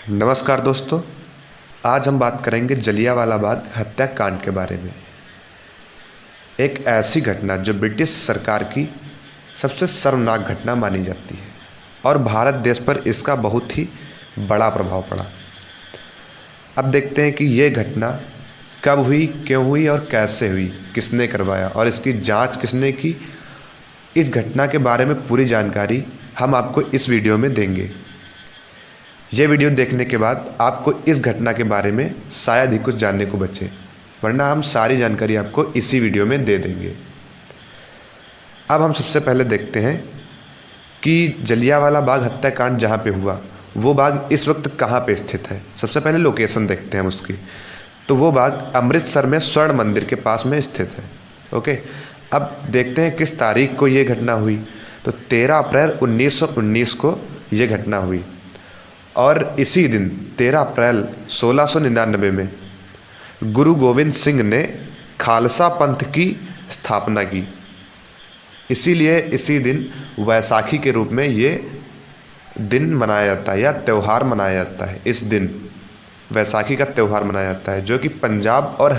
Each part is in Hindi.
नमस्कार दोस्तों। आज हम बात करेंगे जलियांवाला बाग हत्याकांड के बारे में। एक ऐसी घटना जो ब्रिटिश सरकार की सबसे शर्मनाक घटना मानी जाती है और भारत देश पर इसका बहुत ही बड़ा प्रभाव पड़ा। अब देखते हैं कि यह घटना कब हुई, क्यों हुई और कैसे हुई, किसने करवाया और इसकी जांच किसने की। इस घटना के बारे में पूरी जानकारी हम आपको इस वीडियो में देंगे। यह वीडियो देखने के बाद आपको इस घटना के बारे में शायद ही कुछ जानने को बचे, वरना हम सारी जानकारी आपको इसी वीडियो में दे देंगे। अब हम सबसे पहले देखते हैं कि जलियांवाला बाग हत्याकांड जहाँ पे हुआ वो बाग इस वक्त कहाँ पे स्थित है। सबसे पहले लोकेशन देखते हैं हम उसकी। तो वो बाग अमृतसर में स्वर्ण मंदिर के पास में स्थित है। ओके, अब देखते हैं किस तारीख को ये घटना हुई। तो 13 अप्रैल 1919 को ये घटना हुई और इसी दिन 13 अप्रैल 1699 में गुरु गोविंद सिंह ने खालसा पंथ की स्थापना की। इसीलिए इसी दिन वैसाखी के रूप में ये दिन मनाया जाता है या त्यौहार मनाया जाता है। इस दिन वैसाखी का त्यौहार मनाया जाता है जो कि पंजाब और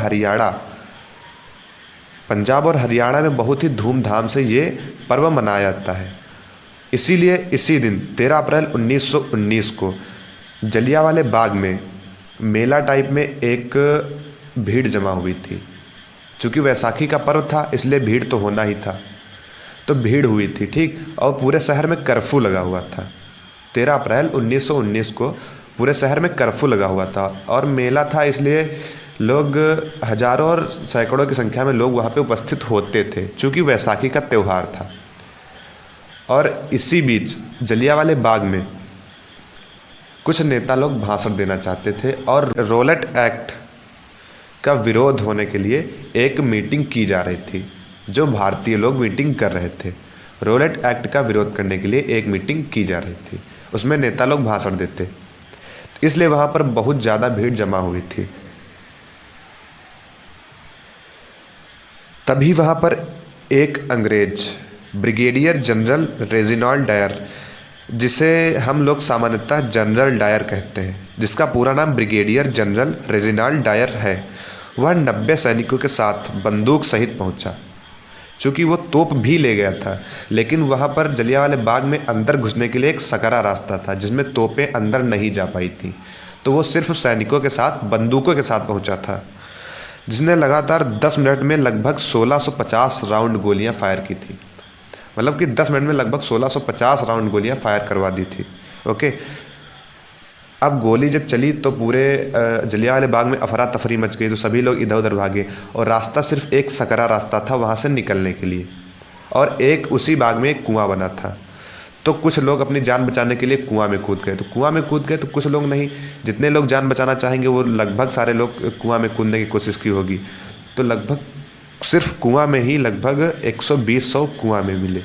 हरियाणा में बहुत ही धूमधाम से ये पर्व मनाया जाता है। इसीलिए इसी दिन 13 अप्रैल 1919 को जलियांवाले बाग में मेला टाइप में एक भीड़ जमा हुई थी। चूंकि वैसाखी का पर्व था इसलिए भीड़ तो होना ही था, तो भीड़ हुई थी, ठीक। और पूरे शहर में कर्फ्यू लगा हुआ था। 13 अप्रैल 1919 को पूरे शहर में कर्फ्यू लगा हुआ था और मेला था, इसलिए लोग हजारों और सैकड़ों की संख्या में लोग वहाँ पे उपस्थित होते थे चूंकि वैसाखी का त्यौहार था। और इसी बीच जलियांवाले बाग में कुछ नेता लोग भाषण देना चाहते थे और रॉलेट एक्ट का विरोध होने के लिए एक मीटिंग की जा रही थी। जो भारतीय लोग मीटिंग कर रहे थे, रॉलेट एक्ट का विरोध करने के लिए एक मीटिंग की जा रही थी, उसमें नेता लोग भाषण देते, इसलिए वहां पर बहुत ज्यादा भीड़ जमा हुई थी। तभी वहां पर एक अंग्रेज ब्रिगेडियर जनरल रेजिनाल्ड डायर, जिसे हम लोग सामान्यतः जनरल डायर कहते हैं, जिसका पूरा नाम ब्रिगेडियर जनरल रेजिनाल्ड डायर है, वह 90 सैनिकों के साथ बंदूक सहित पहुंचा। चूंकि वो तोप भी ले गया था, लेकिन वहां पर जलियांवाले बाग में अंदर घुसने के लिए एक सकरा रास्ता था जिसमें तोपें अंदर नहीं जा पाई थी, तो वो सिर्फ सैनिकों के साथ बंदूकों के साथ पहुंचा था, जिसने लगातार 10 मिनट में लगभग 1650 राउंड गोलियां फायर की थी। मतलब कि 10 मिनट में लगभग 1650 राउंड गोलियां फायर करवा दी थी। ओके, अब गोली जब चली तो पूरे जलियांवाले बाग में अफरा तफरी मच गई, तो सभी लोग इधर उधर भागे और रास्ता सिर्फ एक सकरा रास्ता था वहां से निकलने के लिए, और एक उसी बाग में एक कुआं बना था। तो कुछ लोग अपनी जान बचाने के लिए कुआं में कूद गए, तो कुछ लोग नहीं, जितने लोग जान बचाना चाहेंगे वो लगभग सारे लोग कुआं में कूदने की कोशिश की होगी। तो लगभग सिर्फ कुआं में ही लगभग 120 कुआं में मिले।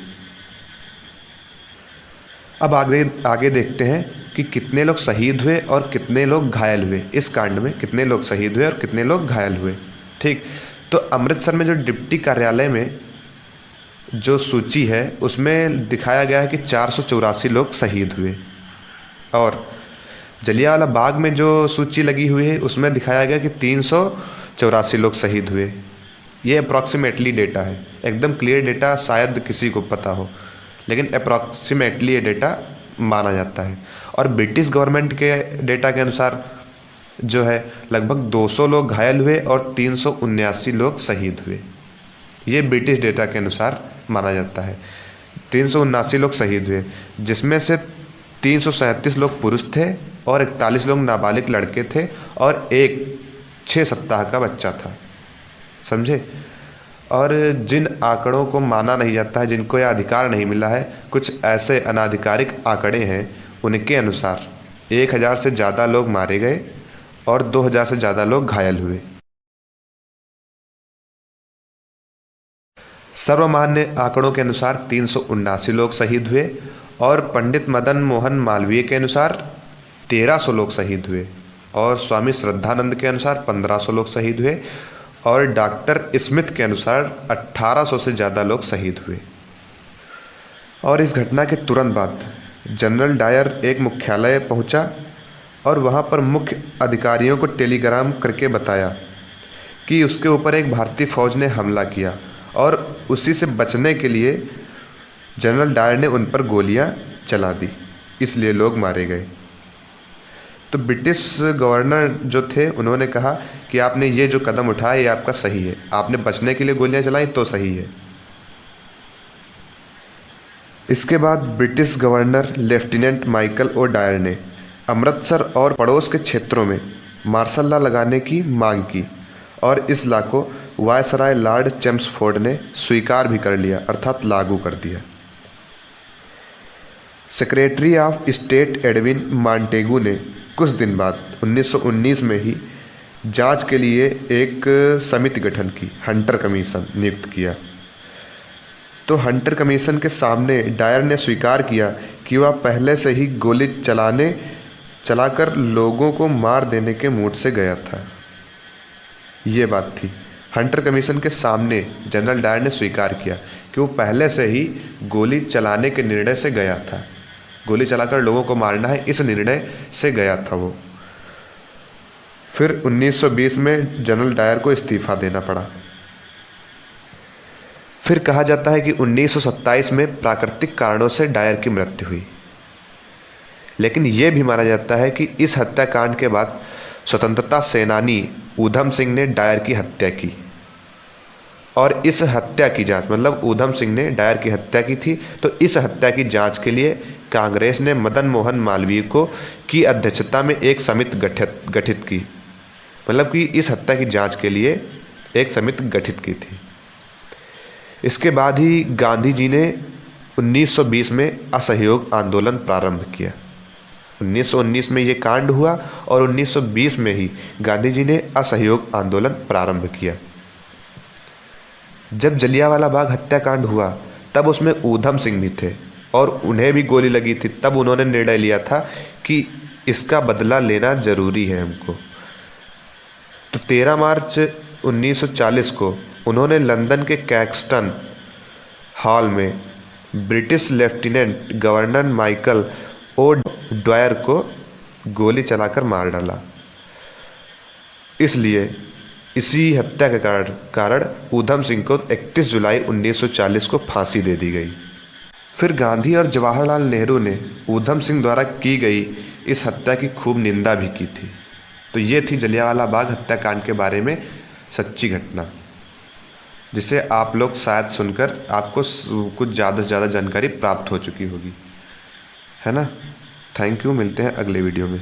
अब आगे देखते हैं कि कितने लोग शहीद हुए और कितने लोग घायल हुए। इस कांड में कितने लोग शहीद हुए और कितने लोग घायल हुए, ठीक। तो अमृतसर में जो डिप्टी कार्यालय में जो सूची है उसमें दिखाया गया है कि 484 लोग शहीद हुए, और जलियांवाला बाग में जो सूची लगी हुई है उसमें दिखाया गया कि 384 लोग शहीद हुए। ये अप्रॉक्सीमेटली डेटा है, एकदम क्लियर डेटा शायद किसी को पता हो, लेकिन अप्रॉक्सीमेटली ये डेटा माना जाता है। और ब्रिटिश गवर्नमेंट के डेटा के अनुसार जो है लगभग 200 लोग घायल हुए और 379 लोग शहीद हुए। ये ब्रिटिश डेटा के अनुसार माना जाता है। 379 लोग शहीद हुए, जिसमें से 337 लोग पुरुष थे और 41 लोग नाबालिग लड़के थे और एक 6 सप्ताह का बच्चा था, समझे। और जिन आंकड़ों को माना नहीं जाता है, जिनको यह अधिकार नहीं मिला है, कुछ ऐसे अनाधिकारिक आंकड़े हैं, उनके अनुसार 1000 से ज़्यादा लोग मारे गए और 2000 से ज़्यादा लोग घायल हुए। सर्वमान्य आंकड़ों के अनुसार 379 लोग शहीद हुए और पंडित मदन मोहन मालवीय के अनुसार 1300 लोग शहीद हुए और स्वामी श्रद्धानंद के अनुसार 1500 लोग शहीद हुए और डॉक्टर स्मिथ के अनुसार 1800 से ज़्यादा लोग शहीद हुए। और इस घटना के तुरंत बाद जनरल डायर एक मुख्यालय पहुंचा और वहाँ पर मुख्य अधिकारियों को टेलीग्राम करके बताया कि उसके ऊपर एक भारतीय फौज ने हमला किया और उसी से बचने के लिए जनरल डायर ने उन पर गोलियां चला दी, इसलिए लोग मारे गए। तो ब्रिटिश गवर्नर जो थे उन्होंने कहा कि आपने ये जो कदम उठाया ये आपका सही है, आपने बचने के लिए गोलियां चलाई तो सही है। इसके बाद British governor lieutenant Michael O Dyer ने अमृतसर और पड़ोस के क्षेत्रों में मार्शल लॉ लगाने की मांग की और इस लॉ को वायसराय लॉर्ड चेम्सफोर्ड ने स्वीकार भी कर लिया, अर्थात लागू कर दिया। Secretary of state Edwin Montagu ने कुछ दिन बाद 1919 में ही जांच के लिए एक समिति गठन की, हंटर कमीशन नियुक्त किया। तो हंटर कमीशन के सामने डायर ने स्वीकार किया कि वह पहले से ही गोली चलाकर लोगों को मार देने के मूड से गया था। ये बात थी, हंटर कमीशन के सामने जनरल डायर ने स्वीकार किया कि वो पहले से ही गोली चलाने के निर्णय से गया था, गोली चलाकर लोगों को मारना है इस निर्णय से गया था वो। फिर 1920 में जनरल डायर को इस्तीफा देना पड़ा। फिर कहा जाता है कि 1927 में प्राकृतिक कारणों से डायर की मृत्यु हुई, लेकिन यह भी माना जाता है कि इस हत्याकांड के बाद स्वतंत्रता सेनानी ऊधम सिंह ने डायर की हत्या की और इस हत्या की जांच, मतलब ऊधम सिंह ने डायर की हत्या की थी, तो इस हत्या की जांच के लिए कांग्रेस ने मदन मोहन मालवीय की अध्यक्षता में एक समिति गठित की, मतलब कि इस हत्या की जांच के लिए एक समिति गठित की थी। इसके बाद ही गांधी जी ने 1920 में असहयोग आंदोलन प्रारंभ किया। 1919 में यह कांड हुआ और 1920 में ही गांधी जी ने असहयोग आंदोलन प्रारंभ किया। जब जलियांवाला बाग हत्याकांड हुआ तब उसमें ऊधम सिंह भी थे और उन्हें भी गोली लगी थी। तब उन्होंने निर्णय लिया था कि इसका बदला लेना जरूरी है हमको। तो 13 मार्च 1940 को उन्होंने लंदन के कैक्सटन हॉल में British lieutenant governor Michael O Dyer को गोली चलाकर मार डाला। इसलिए इसी हत्या के कारण ऊधम सिंह को 31 जुलाई 1940 को फांसी दे दी गई। फिर गांधी और जवाहरलाल नेहरू ने ऊधम सिंह द्वारा की गई इस हत्या की खूब निंदा भी की थी। तो ये थी जलियांवाला बाग हत्याकांड के बारे में सच्ची घटना, जिसे आप लोग शायद सुनकर आपको कुछ ज़्यादा से ज़्यादा जानकारी प्राप्त हो चुकी होगी, है ना। थैंक यू, मिलते हैं अगले वीडियो में।